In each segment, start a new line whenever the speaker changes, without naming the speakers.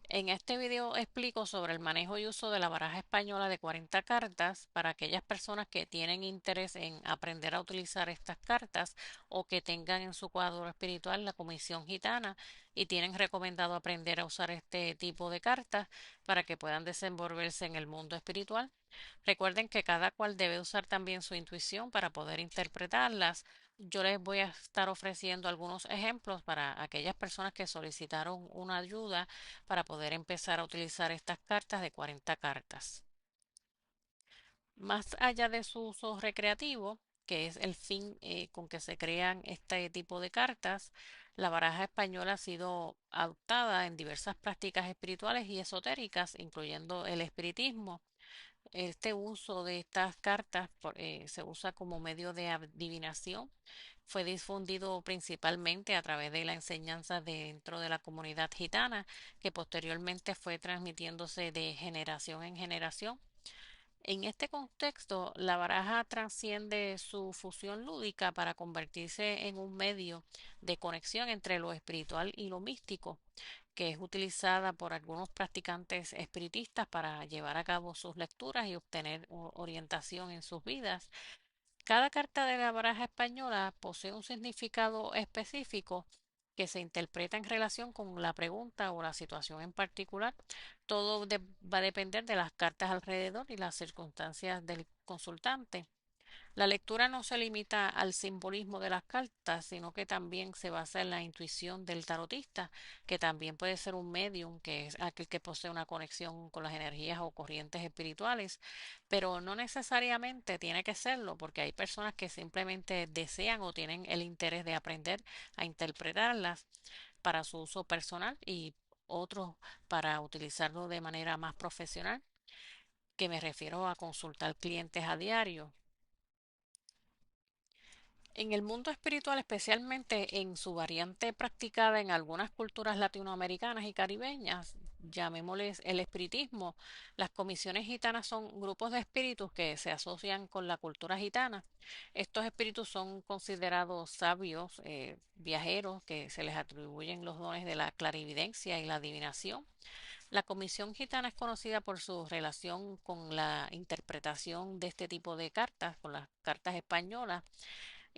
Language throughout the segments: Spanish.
En este video explico sobre el manejo y uso de la baraja española de 40 cartas para aquellas personas que tienen interés en aprender a utilizar estas cartas o que tengan en su cuadro espiritual la comisión gitana y tienen recomendado aprender a usar este tipo de cartas para que puedan desenvolverse en el mundo espiritual. Recuerden que cada cual debe usar también su intuición para poder interpretarlas. Yo les voy a estar ofreciendo algunos ejemplos para aquellas personas que solicitaron una ayuda para poder empezar a utilizar estas cartas de 40 cartas. Más allá de su uso recreativo, que es el fin con que se crean este tipo de cartas, la baraja española ha sido adoptada en diversas prácticas espirituales y esotéricas, incluyendo el espiritismo. Este uso de estas cartas se usa como medio de adivinación. Fue difundido principalmente a través de la enseñanza dentro de la comunidad gitana, que posteriormente fue transmitiéndose de generación en generación. En este contexto, la baraja trasciende su fusión lúdica para convertirse en un medio de conexión entre lo espiritual y lo místico, que es utilizada por algunos practicantes espiritistas para llevar a cabo sus lecturas y obtener orientación en sus vidas. Cada carta de la baraja española posee un significado específico que se interpreta en relación con la pregunta o la situación en particular. Va a depender de las cartas alrededor y las circunstancias del consultante. La lectura no se limita al simbolismo de las cartas, sino que también se basa en la intuición del tarotista, que también puede ser un medium, que es aquel que posee una conexión con las energías o corrientes espirituales, pero no necesariamente tiene que serlo, porque hay personas que simplemente desean o tienen el interés de aprender a interpretarlas para su uso personal y otros para utilizarlo de manera más profesional, que me refiero a consultar clientes a diario. En el mundo espiritual, especialmente en su variante practicada en algunas culturas latinoamericanas y caribeñas, llamémosles el espiritismo, las comisiones gitanas son grupos de espíritus que se asocian con la cultura gitana. Estos espíritus son considerados sabios, viajeros, que se les atribuyen los dones de la clarividencia y la adivinación. La comisión gitana es conocida por su relación con la interpretación de este tipo de cartas, con las cartas españolas,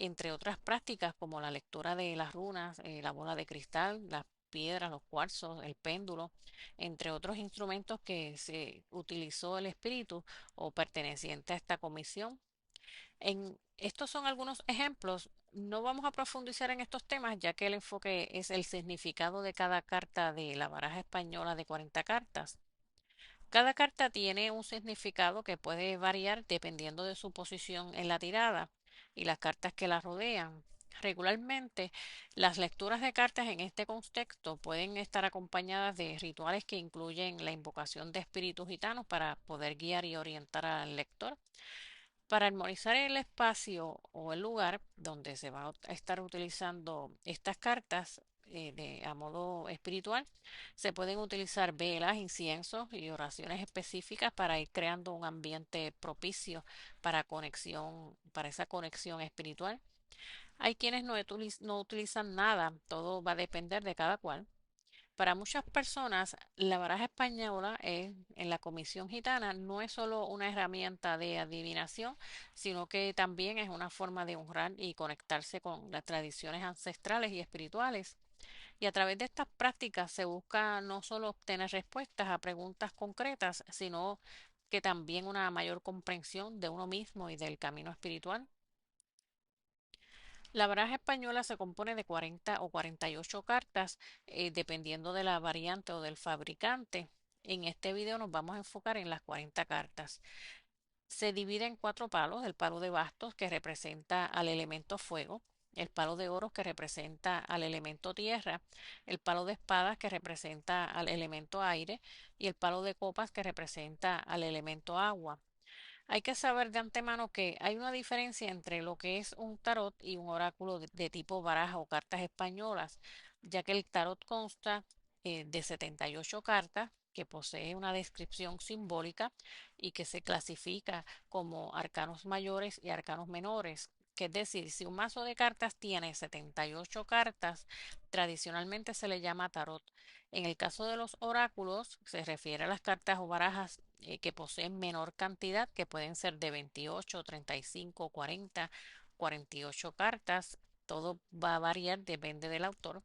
entre otras prácticas como la lectura de las runas, la bola de cristal, las piedras, los cuarzos, el péndulo, entre otros instrumentos que se utilizó el espíritu o perteneciente a esta comisión. Estos son algunos ejemplos. No vamos a profundizar en estos temas, ya que el enfoque es el significado de cada carta de la baraja española de 40 cartas. Cada carta tiene un significado que puede variar dependiendo de su posición en la tirada y las cartas que la rodean. Regularmente, las lecturas de cartas en este contexto pueden estar acompañadas de rituales que incluyen la invocación de espíritus gitanos para poder guiar y orientar al lector. Para armonizar el espacio o el lugar donde se va a estar utilizando estas cartas a modo espiritual, se pueden utilizar velas, inciensos y oraciones específicas para ir creando un ambiente propicio para esa conexión espiritual. Hay quienes no utilizan nada, todo va a depender de cada cual. Para muchas personas, la baraja española en la comisión gitana no es solo una herramienta de adivinación, sino que también es una forma de honrar y conectarse con las tradiciones ancestrales y espirituales. Y a través de estas prácticas se busca no solo obtener respuestas a preguntas concretas, sino que también una mayor comprensión de uno mismo y del camino espiritual. La baraja española se compone de 40 o 48 cartas, dependiendo de la variante o del fabricante. En este video nos vamos a enfocar en las 40 cartas. Se divide en cuatro palos: el palo de bastos, que representa al elemento fuego; el palo de oros, que representa al elemento tierra; el palo de espadas, que representa al elemento aire; y el palo de copas, que representa al elemento agua. Hay que saber de antemano que hay una diferencia entre lo que es un tarot y un oráculo de tipo baraja o cartas españolas, ya que el tarot consta de 78 cartas, que posee una descripción simbólica y que se clasifica como arcanos mayores y arcanos menores, que es decir, si un mazo de cartas tiene 78 cartas, tradicionalmente se le llama tarot. En el caso de los oráculos, se refiere a las cartas o barajas que poseen menor cantidad, que pueden ser de 28, 35, 40, 48 cartas. Todo va a variar, depende del autor,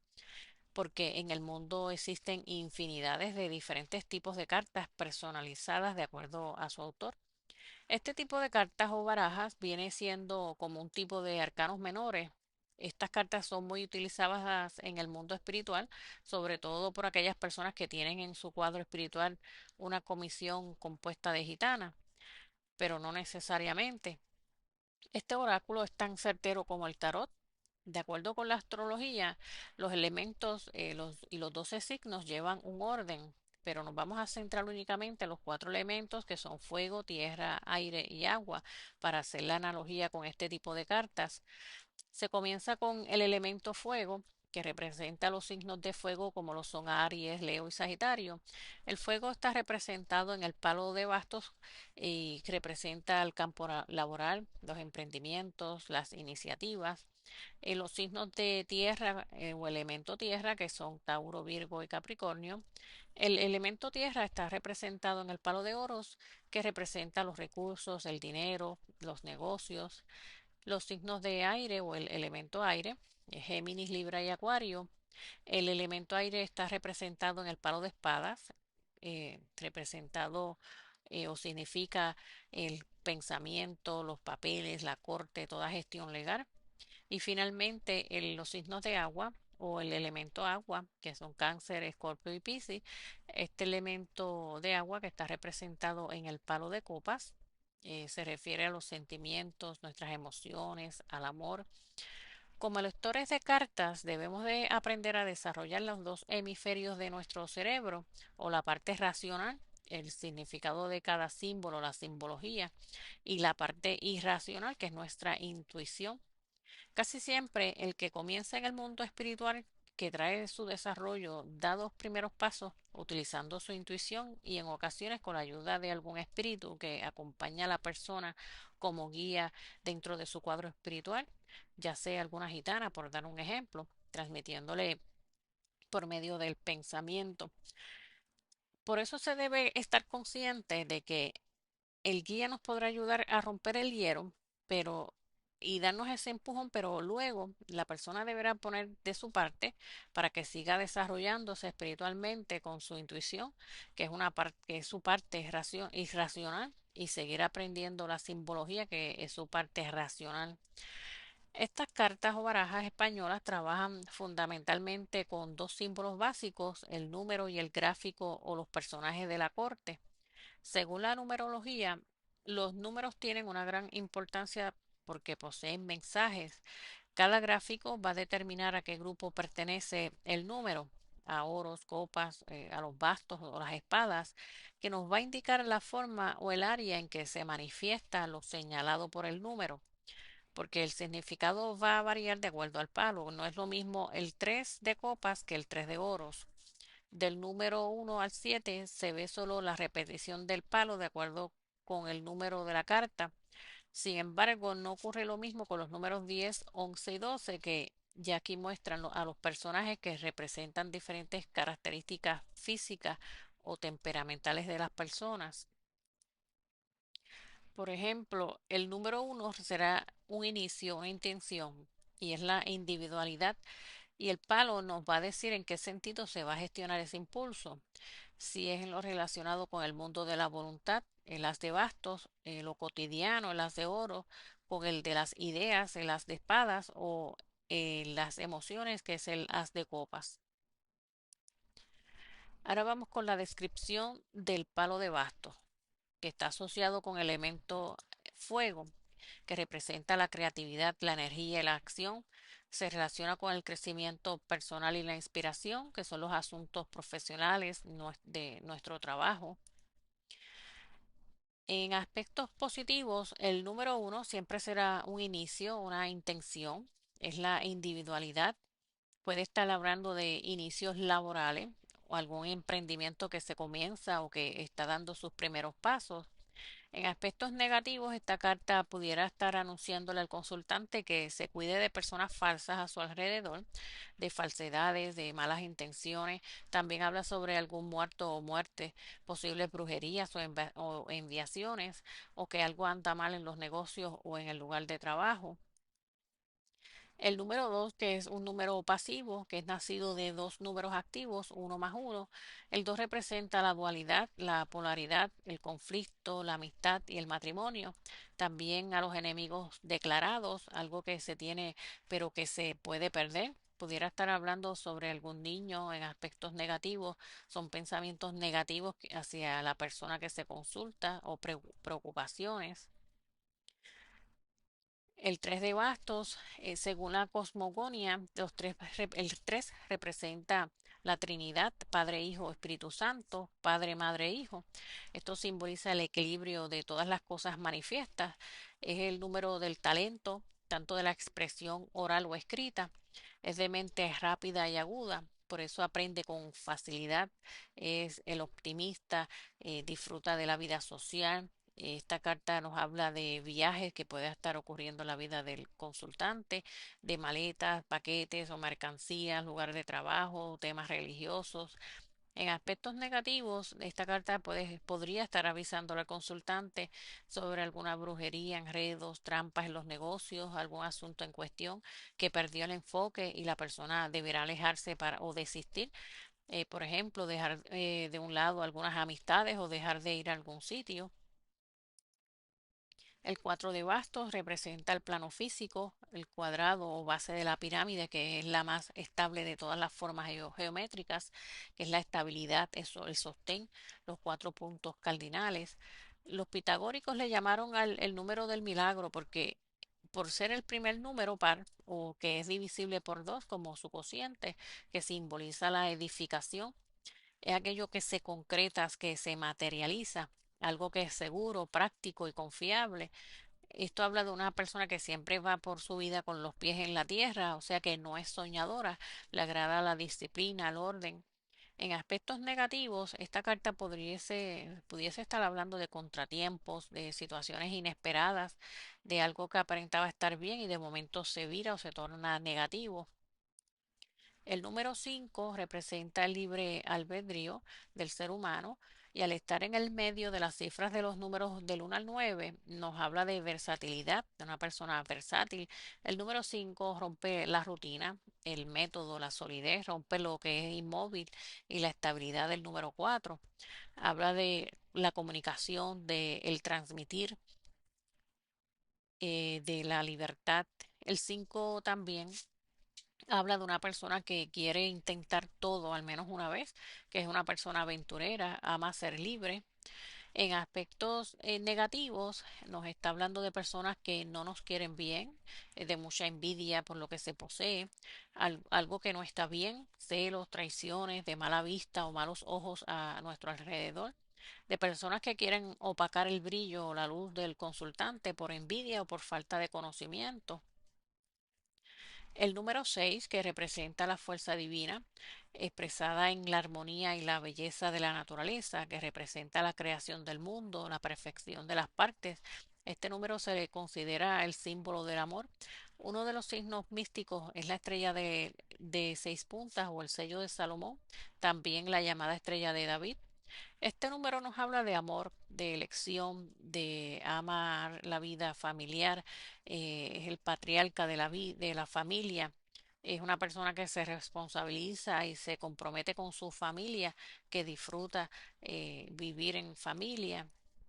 porque en el mundo existen infinidades de diferentes tipos de cartas personalizadas de acuerdo a su autor. Este tipo de cartas o barajas viene siendo como un tipo de arcanos menores. Estas cartas son muy utilizadas en el mundo espiritual, sobre todo por aquellas personas que tienen en su cuadro espiritual una comisión compuesta de gitanas, pero no necesariamente. Este oráculo es tan certero como el tarot. De acuerdo con la astrología, los elementos y los 12 signos llevan un orden, pero nos vamos a centrar únicamente en los cuatro elementos que son fuego, tierra, aire y agua para hacer la analogía con este tipo de cartas. Se comienza con el elemento fuego, que representa los signos de fuego como lo son Aries, Leo y Sagitario. El fuego está representado en el palo de bastos y representa el campo laboral, los emprendimientos, las iniciativas. Los signos de tierra o elemento tierra, que son Tauro, Virgo y Capricornio. El elemento tierra está representado en el palo de oros, que representa los recursos, el dinero, los negocios. Los signos de aire o el elemento aire, Géminis, Libra y Acuario. El elemento aire está representado en el palo de espadas, representado o significa el pensamiento, los papeles, la corte, toda gestión legal. Y finalmente los signos de agua o el elemento agua, que son Cáncer, Escorpio y Piscis. Este elemento de agua que está representado en el palo de copas se refiere a los sentimientos, nuestras emociones, al amor. Como lectores de cartas debemos de aprender a desarrollar los dos hemisferios de nuestro cerebro o la parte racional, el significado de cada símbolo, la simbología, y la parte irracional, que es nuestra intuición. Casi siempre el que comienza en el mundo espiritual, que trae su desarrollo, da dos primeros pasos utilizando su intuición y en ocasiones con la ayuda de algún espíritu que acompaña a la persona como guía dentro de su cuadro espiritual, ya sea alguna gitana, por dar un ejemplo, transmitiéndole por medio del pensamiento. Por eso se debe estar consciente de que el guía nos podrá ayudar a romper el hielo, pero y darnos ese empujón, pero luego la persona deberá poner de su parte para que siga desarrollándose espiritualmente con su intuición, que es una parte, que es su parte irracional, y seguir aprendiendo la simbología, que es su parte racional. Estas cartas o barajas españolas trabajan fundamentalmente con dos símbolos básicos, el número y el gráfico o los personajes de la corte. Según la numerología, los números tienen una gran importancia porque poseen mensajes. Cada gráfico va a determinar a qué grupo pertenece el número, a oros, copas, a los bastos o las espadas, que nos va a indicar la forma o el área en que se manifiesta lo señalado por el número, porque el significado va a variar de acuerdo al palo. No es lo mismo el 3 de copas que el 3 de oros. Del número 1 al 7 se ve solo la repetición del palo de acuerdo con el número de la carta. Sin embargo, no ocurre lo mismo con los números 10, 11 y 12, que ya aquí muestran a los personajes que representan diferentes características físicas o temperamentales de las personas. Por ejemplo, el número 1 será un inicio, una intención, y es la individualidad, y el palo nos va a decir en qué sentido se va a gestionar ese impulso, si es en lo relacionado con el mundo de la voluntad, el as de bastos, lo cotidiano, el as de oro, con el de las ideas, el as de espadas o las emociones, que es el as de copas. Ahora vamos con la descripción del palo de bastos, que está asociado con el elemento fuego, que representa la creatividad, la energía y la acción. Se relaciona con el crecimiento personal y la inspiración, que son los asuntos profesionales de nuestro trabajo. En aspectos positivos, el número uno siempre será un inicio, una intención, es la individualidad. Puede estar hablando de inicios laborales o algún emprendimiento que se comienza o que está dando sus primeros pasos. En aspectos negativos, esta carta pudiera estar anunciándole al consultante que se cuide de personas falsas a su alrededor, de falsedades, de malas intenciones. También habla sobre algún muerto o muerte, posibles brujerías o enviaciones, o que algo anda mal en los negocios o en el lugar de trabajo. El número 2, que es un número pasivo, que es nacido de dos números activos, uno más uno. El 2 representa la dualidad, la polaridad, el conflicto, la amistad y el matrimonio. También a los enemigos declarados, algo que se tiene pero que se puede perder. Pudiera estar hablando sobre algún niño en aspectos negativos, son pensamientos negativos hacia la persona que se consulta o preocupaciones. El 3 de bastos, según la cosmogonía, el 3 representa la Trinidad, Padre, Hijo, Espíritu Santo, Padre, Madre, Hijo. Esto simboliza el equilibrio de todas las cosas manifiestas. Es el número del talento, tanto de la expresión oral o escrita. Es de mente rápida y aguda. Por eso aprende con facilidad, es el optimista, disfruta de la vida social. Esta carta nos habla de viajes que pueda estar ocurriendo en la vida del consultante, de maletas, paquetes o mercancías, lugar de trabajo, temas religiosos. En aspectos negativos, esta carta podría estar avisando al consultante sobre alguna brujería, enredos, trampas en los negocios, algún asunto en cuestión que perdió el enfoque y la persona deberá alejarse o desistir. Por ejemplo, dejar de un lado algunas amistades o dejar de ir a algún sitio. El 4 de bastos representa el plano físico, el cuadrado o base de la pirámide, que es la más estable de todas las formas geométricas, que es la estabilidad, eso, el sostén, los cuatro puntos cardinales. Los pitagóricos le llamaron el número del milagro porque por ser el primer número par o que es divisible por dos como su cociente, que simboliza la edificación, es aquello que se concreta, que se materializa, algo que es seguro, práctico y confiable. Esto habla de una persona que siempre va por su vida con los pies en la tierra, o sea que no es soñadora, le agrada la disciplina, el orden. En aspectos negativos, esta carta pudiese estar hablando de contratiempos, de situaciones inesperadas, de algo que aparentaba estar bien y de momento se vira o se torna negativo. El número 5 representa el libre albedrío del ser humano y al estar en el medio de las cifras de los números del 1 al 9 nos habla de versatilidad, de una persona versátil. El número 5 rompe la rutina, el método, la solidez, rompe lo que es inmóvil y la estabilidad del número 4. Habla de la comunicación, de el transmitir, de la libertad. El 5 también habla de una persona que quiere intentar todo al menos una vez, que es una persona aventurera, ama ser libre. En aspectos negativos, nos está hablando de personas que no nos quieren bien, de mucha envidia por lo que se posee, algo que no está bien, celos, traiciones, de mala vista o malos ojos a nuestro alrededor, de personas que quieren opacar el brillo o la luz del consultante por envidia o por falta de conocimiento. El número 6, que representa la fuerza divina, expresada en la armonía y la belleza de la naturaleza, que representa la creación del mundo, la perfección de las partes. Este número se le considera el símbolo del amor. Uno de los signos místicos es la estrella de 6 puntas o el sello de Salomón, también la llamada estrella de David. Este número nos habla de amor, de elección, de amar la vida familiar. Es el patriarca de la familia. Es una persona que se responsabiliza y se compromete con su familia, que disfruta vivir en familia.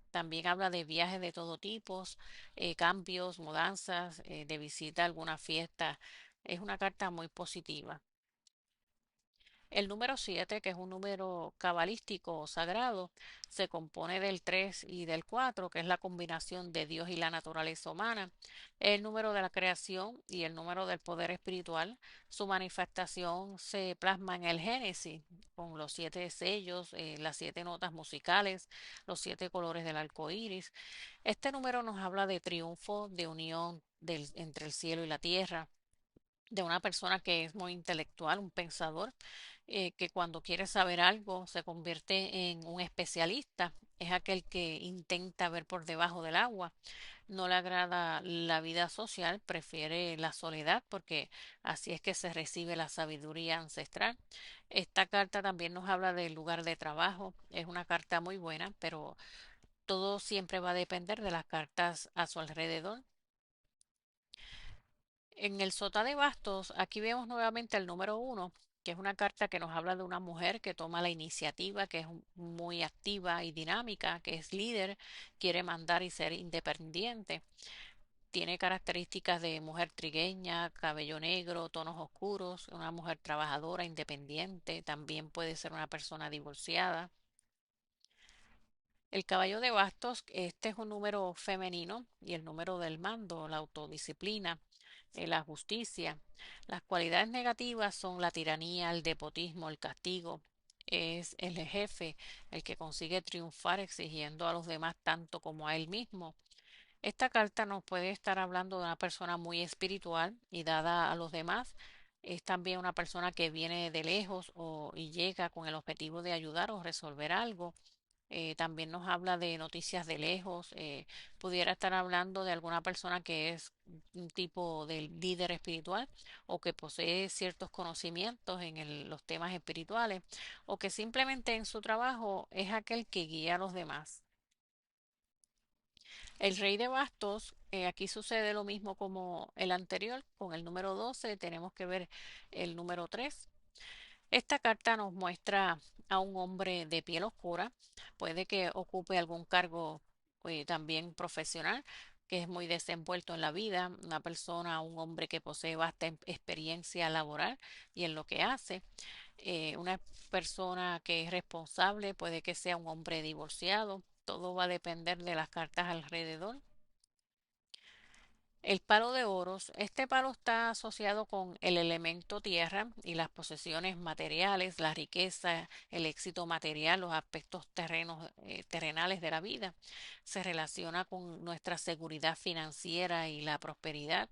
También habla de viajes de todo tipo, cambios, mudanzas, de visita a alguna fiesta. Es una carta muy positiva. El número 7, que es un número cabalístico o sagrado, se compone del 3 y del 4, que es la combinación de Dios y la naturaleza humana. El número de la creación y el número del poder espiritual. Su manifestación se plasma en el Génesis, con los 7 sellos, las 7 notas musicales, los 7 colores del arco iris. Este número nos habla de triunfo, de unión entre el cielo y la tierra, de una persona que es muy intelectual, un pensador, que cuando quiere saber algo se convierte en un especialista. Es aquel que intenta ver por debajo del agua. No le agrada la vida social, prefiere la soledad porque así es que se recibe la sabiduría ancestral. Esta carta también nos habla del lugar de trabajo. Es una carta muy buena, pero todo siempre va a depender de las cartas a su alrededor. En el Sota de Bastos, aquí vemos nuevamente el número uno, que es una carta que nos habla de una mujer que toma la iniciativa, que es muy activa y dinámica, que es líder, quiere mandar y ser independiente. Tiene características de mujer trigueña, cabello negro, tonos oscuros, una mujer trabajadora, independiente, también puede ser una persona divorciada. El caballo de bastos, este es un número femenino y el número del mando, la autodisciplina, la justicia. Las cualidades negativas son la tiranía, el despotismo, el castigo. Es el jefe el que consigue triunfar exigiendo a los demás tanto como a él mismo. Esta carta nos puede estar hablando de una persona muy espiritual y dada a los demás. Es también una persona que viene de lejos y llega con el objetivo de ayudar o resolver algo. También nos habla de noticias de lejos. Pudiera estar hablando de alguna persona que es un tipo de líder espiritual o que posee ciertos conocimientos en los temas espirituales o que simplemente en su trabajo es aquel que guía a los demás. El rey de bastos, aquí sucede lo mismo como el anterior. Con el número 12 tenemos que ver el número 3. Esta carta nos muestra a un hombre de piel oscura, puede que ocupe algún cargo también profesional, que es muy desenvuelto en la vida, una persona, un hombre que posee vasta experiencia laboral y en lo que hace, una persona que es responsable, puede que sea un hombre divorciado, todo va a depender de las cartas alrededor. El palo de oros, este palo está asociado con el elemento tierra y las posesiones materiales, la riqueza, el éxito material, los aspectos terrenales de la vida. Se relaciona con nuestra seguridad financiera y la prosperidad.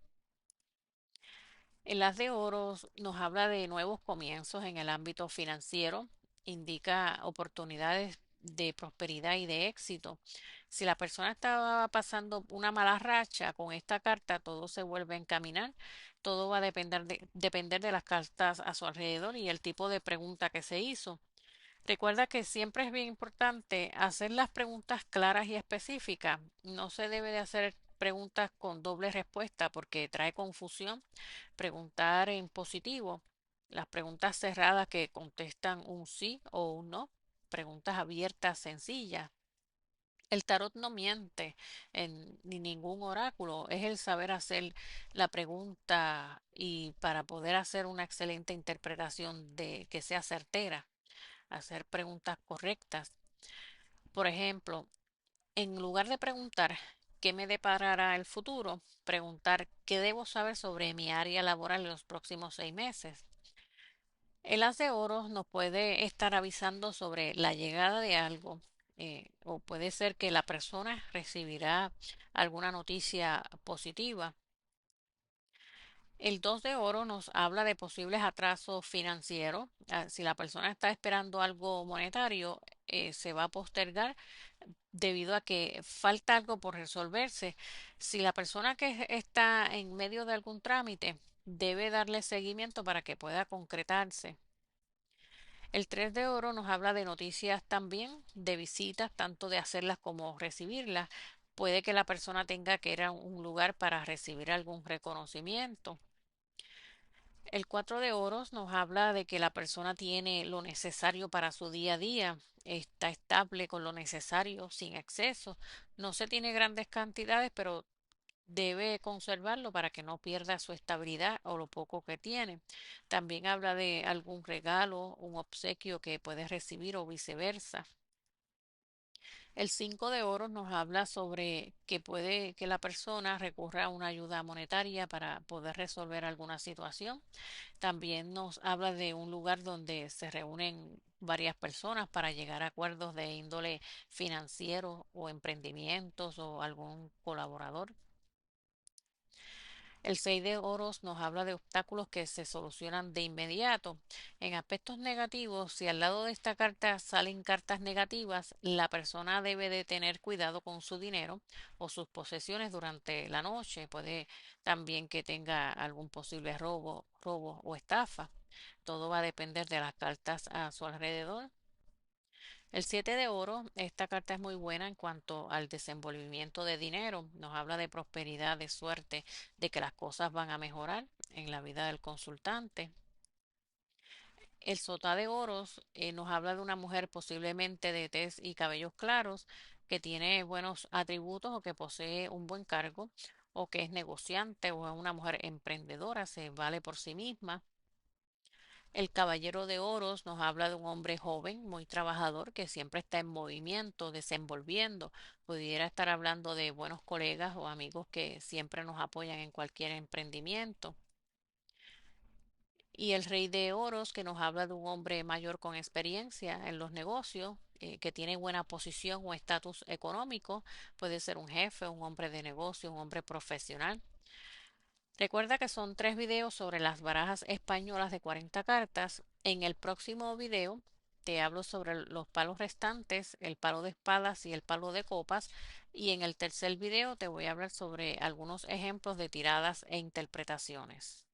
El as de oros nos habla de nuevos comienzos en el ámbito financiero, indica oportunidades de prosperidad y de éxito. Si la persona estaba pasando una mala racha con esta carta, todo se vuelve a encaminar, todo va a depender de las cartas a su alrededor y el tipo de pregunta que se hizo. Recuerda que siempre es bien importante hacer las preguntas claras y específicas. No se debe de hacer preguntas con doble respuesta porque trae confusión. Preguntar en positivo. Las preguntas cerradas que contestan un sí o un no. Preguntas abiertas, sencillas. El tarot no miente ni ningún oráculo. Es el saber hacer la pregunta y para poder hacer una excelente interpretación de que sea certera, hacer preguntas correctas. Por ejemplo, en lugar de preguntar qué me deparará el futuro, preguntar qué debo saber sobre mi área laboral en los próximos 6 meses. El as de oros nos puede estar avisando sobre la llegada de algo, o puede ser que la persona recibirá alguna noticia positiva. El 2 de oro nos habla de posibles atrasos financieros. Si la persona está esperando algo monetario, se va a postergar debido a que falta algo por resolverse. Si la persona que está en medio de algún trámite debe darle seguimiento para que pueda concretarse. El 3 de oro nos habla de noticias también, de visitas, tanto de hacerlas como recibirlas. Puede que la persona tenga que ir a un lugar para recibir algún reconocimiento. El 4 de oros nos habla de que la persona tiene lo necesario para su día a día, está estable con lo necesario, sin exceso. No se tiene grandes cantidades, pero debe conservarlo para que no pierda su estabilidad o lo poco que tiene. También habla de algún regalo, un obsequio que puede recibir o viceversa. El 5 de oro nos habla sobre que puede que la persona recurra a una ayuda monetaria para poder resolver alguna situación. También nos habla de un lugar donde se reúnen varias personas para llegar a acuerdos de índole financiero o emprendimientos o algún colaborador. El 6 de oros nos habla de obstáculos que se solucionan de inmediato. En aspectos negativos, si al lado de esta carta salen cartas negativas, la persona debe de tener cuidado con su dinero o sus posesiones durante la noche. Puede también que tenga algún posible robo o estafa. Todo va a depender de las cartas a su alrededor. El 7 de oro, esta carta es muy buena en cuanto al desenvolvimiento de dinero. Nos habla de prosperidad, de suerte, de que las cosas van a mejorar en la vida del consultante. El sota de oros nos habla de una mujer posiblemente de tez y cabellos claros, que tiene buenos atributos o que posee un buen cargo, o que es negociante o es una mujer emprendedora, se vale por sí misma. El caballero de oros nos habla de un hombre joven, muy trabajador, que siempre está en movimiento, desenvolviendo. Pudiera estar hablando de buenos colegas o amigos que siempre nos apoyan en cualquier emprendimiento. Y el rey de oros, que nos habla de un hombre mayor con experiencia en los negocios, que tiene buena posición o estatus económico. Puede ser un jefe, un hombre de negocio, un hombre profesional. Recuerda que son 3 videos sobre las barajas españolas de 40 cartas. En el próximo video te hablo sobre los palos restantes, el palo de espadas y el palo de copas. Y en el tercer video te voy a hablar sobre algunos ejemplos de tiradas e interpretaciones.